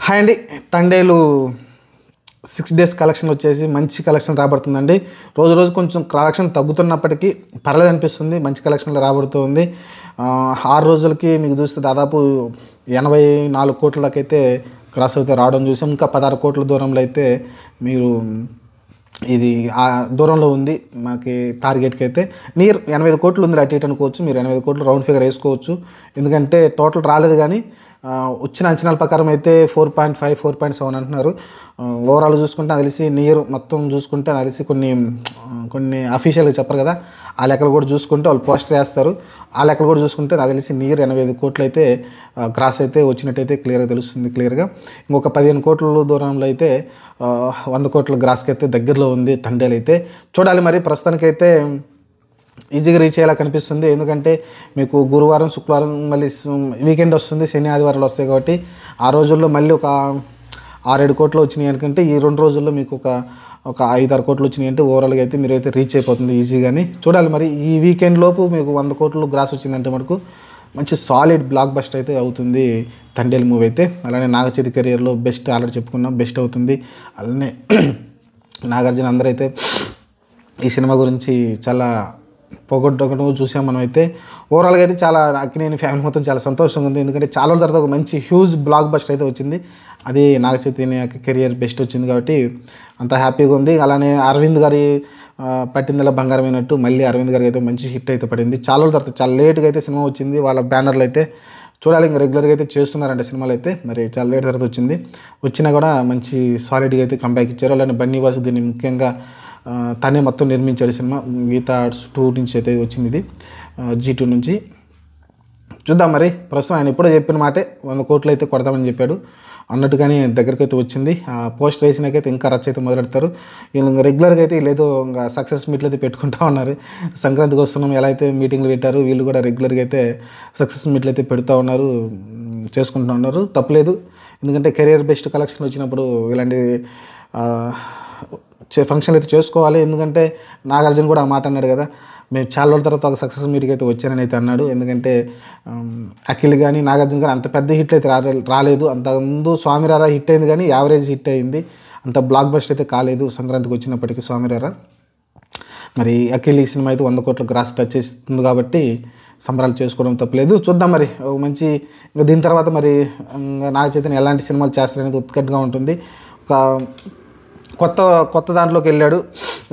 Hi అండి. Thandel 6 days collection వచ్చేసి మంచి కలెక్షన్ రాబడుతుందండి. రోజు రోజు కొంచెం కలెక్షన్ తగ్గుతున్నప్పటికీ పర్లేదు అనిపిస్తుంది. మంచి కలెక్షన్లు రాబడుతుంది. 6 రోజులకి మీకు చూస్తే దాదాపు 84 కోట్ల దాకా అయితే క్రాస్ అయితే రావడం చూసాం. ఇంకా 16 కోట్ల దూరంలో అయితే మీరు ఇది దూరంలో ఉంది మనకి టార్గెట్కి అయితే. నియర్ 85 కోట్లు ఉంది అటు ఇటు అనుకోవచ్చు. మీరు 85 కోట్లు రౌండ్ ఫిగర్ వేసుకోవచ్చు. ఎందుకంటే టోటల్ రాలేదు కానీ వచ్చిన అంచనాల ప్రకారం అయితే 4.5 4.7 అంటున్నారు. ఓవరాల్ చూసుకుంటే నాకు తెలిసి నియర్ మొత్తం చూసుకుంటే నాకు తెలిసి కొన్ని అఫీషియల్గా చెప్పరు కదా, ఆ లెక్కలు కూడా చూసుకుంటే వాళ్ళు పోస్టర్ వేస్తారు. ఆ లెక్కలు కూడా చూసుకుంటే నాకు తెలిసి నియర్ 85 కోట్లు అయితే క్రాస్ అయితే వచ్చినట్టయితే క్లియర్గా తెలుస్తుంది. క్లియర్గా ఇంకొక 15 కోట్ల దూరంలో అయితే 100 కోట్ల గ్రాస్కి అయితే దగ్గరలో ఉంది తండేలు అయితే. చూడాలి మరి. ప్రస్తుతానికైతే ఈజీగా రీచ్ అయ్యేలా కనిపిస్తుంది. ఎందుకంటే మీకు గురువారం శుక్రవారం మళ్ళీ వీకెండ్ వస్తుంది, శని ఆదివారాలు వస్తాయి కాబట్టి ఆ రోజుల్లో మళ్ళీ ఒక 6-7 కోట్లు వచ్చినాయి అనుకంటే ఈ 2 రోజుల్లో మీకు ఒక 5-6 కోట్లు వచ్చినాయి అంటే ఓవరాల్గా అయితే మీరు అయితే రీచ్ అయిపోతుంది ఈజీగాని. చూడాలి మరి. ఈ వీకెండ్ లోపు మీకు 100 కోట్లు గ్రాస్ వచ్చిందంటే మనకు మంచి సాలిడ్ బ్లాక్ బస్టర్ అయితే అవుతుంది తండేలు మూవీ అయితే. అలానే నాగచైతన్య కెరియర్లో బెస్ట్ ఆల్రెడీ చెప్పుకున్నాం, బెస్ట్ అవుతుంది. అలానే నాగార్జున అందరూ అయితే ఈ సినిమా గురించి చాలా పొగొట్టడం చూసాం మనం అయితే. ఓవరాల్గా అయితే చాలా అక్కినేని ఫ్యామిలీ మొత్తం చాలా సంతోషంగా ఉంది. ఎందుకంటే చాలా రోజుల తర్వాత ఒక మంచి హ్యూజ్ బ్లాక్ బస్టర్ అయితే వచ్చింది. అది నాగచైతన్య కెరియర్ బెస్ట్ వచ్చింది కాబట్టి అంత హ్యాపీగా ఉంది. అలానే అరవింద్ గారి పట్టిందల బంగారమైనట్టు మళ్ళీ అరవింద్ గారికి అయితే మంచి హిట్ అయితే పడింది. చాలా రోజుల తర్వాత చాలా లేట్గా అయితే సినిమా వచ్చింది. వాళ్ళ బ్యానర్లు అయితే చూడాలి. ఇంకా రెగ్యులర్గా అయితే చేస్తున్నారంటే సినిమాలు అయితే. మరి చాలా లేట్ తర్వాత వచ్చినా కూడా మంచి సాలిడ్గా అయితే కంబ్యాక్ ఇచ్చారు. అలానే బన్నీ వాసు దీన్ని ముఖ్యంగా తనే మొత్తం నిర్మించాడు సినిమా. గీతా ఆర్ట్స్ 2 నుంచి అయితే వచ్చింది ఇది, G2 నుంచి. చూద్దాం మరి. ప్రస్తుతం ఆయన ఎప్పుడో చెప్పిన మాటే 100 కోట్లు అయితే కొడతామని చెప్పాడు అన్నట్టుగానే దగ్గరికి అయితే వచ్చింది. ఆ పోస్ట్ వేసినాకైతే ఇంకా రచ్చ అయితే మొదలెడతారు. వీళ్ళు ఇంకా రెగ్యులర్గా అయితే లేదో ఇంకా సక్సెస్ మీట్లు అయితే పెట్టుకుంటూ ఉన్నారు. సంక్రాంతికి వస్తున్నాం ఎలా అయితే మీటింగ్లు పెట్టారు, వీళ్ళు కూడా రెగ్యులర్గా అయితే సక్సెస్ మీట్లు అయితే పెడుతూ ఉన్నారు, చేసుకుంటూ ఉన్నారు. తప్పలేదు. ఎందుకంటే కెరియర్ బెస్ట్ కలెక్షన్ వచ్చినప్పుడు ఇలాంటి ఫంక్షన్లు అయితే చేసుకోవాలి. ఎందుకంటే నాగార్జున కూడా ఆ మాట అన్నాడు కదా, మేము చాలా రోజుల తర్వాత ఒక సక్సెస్ మీట్కి అయితే వచ్చానని అయితే అన్నాడు. ఎందుకంటే అఖిల్ కానీ నాగార్జున కానీ అంత పెద్ద హిట్లు అయితే రాలేదు. అంతకుముందు స్వామిరారా హిట్ అయింది కానీ యావరేజ్ హిట్ అయింది, అంత బ్లాక్ బస్టర్ అయితే కాలేదు సంక్రాంతికి వచ్చినప్పటికీ స్వామిరారా. మరి అఖిల్ ఈ సినిమా అయితే 100 కోట్ల గ్రాస్ టచ్ చేస్తుంది కాబట్టి సంబరాలు చేసుకోవడం తప్పలేదు. చూద్దాం మరి. మంచి ఇంకా దీని తర్వాత మరి నాగచైతన్య ఎలాంటి సినిమాలు చేస్తారనేది ఉత్కట్గా ఉంటుంది. ఒక కొత్త దాంట్లోకి వెళ్ళాడు.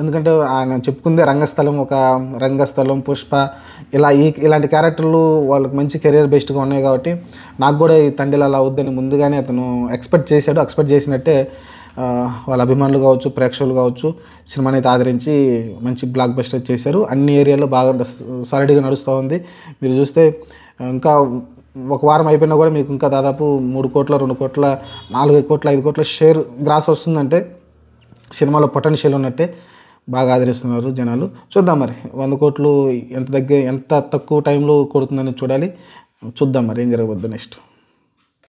ఎందుకంటే ఆయన చెప్పుకుందే రంగస్థలం, పుష్ప ఇలాంటి క్యారెక్టర్లు వాళ్ళకి మంచి కెరీర్ బెస్ట్గా ఉన్నాయి కాబట్టి నాకు కూడా ఈ తండేలు అలా అవుద్దని ముందుగానే అతను ఎక్స్పెక్ట్ చేసినట్టే వాళ్ళ అభిమానులు కావచ్చు, ప్రేక్షకులు కావచ్చు సినిమాని అయితే ఆదరించి మంచి బ్లాక్ బస్టర్ చేశారు. అన్ని ఏరియాలో బాగా సాలిడ్గా నడుస్తూ ఉంది. మీరు చూస్తే ఇంకా ఒక వారం అయిపోయినా కూడా మీకు ఇంకా దాదాపు 3 కోట్ల 2 కోట్ల 4 కోట్ల 5 కోట్ల షేర్ గ్రాస్ వస్తుందంటే సినిమాలో పొటెన్షియల్ ఉన్నట్టే. బాగా ఆదరిస్తున్నారు జనాలు. చూద్దాం మరి 100 కోట్లు ఎంత తక్కువ టైంలో కొడుతుందని చూడాలి. చూద్దాం మరి ఏం జరగబోద్దు నెక్స్ట్.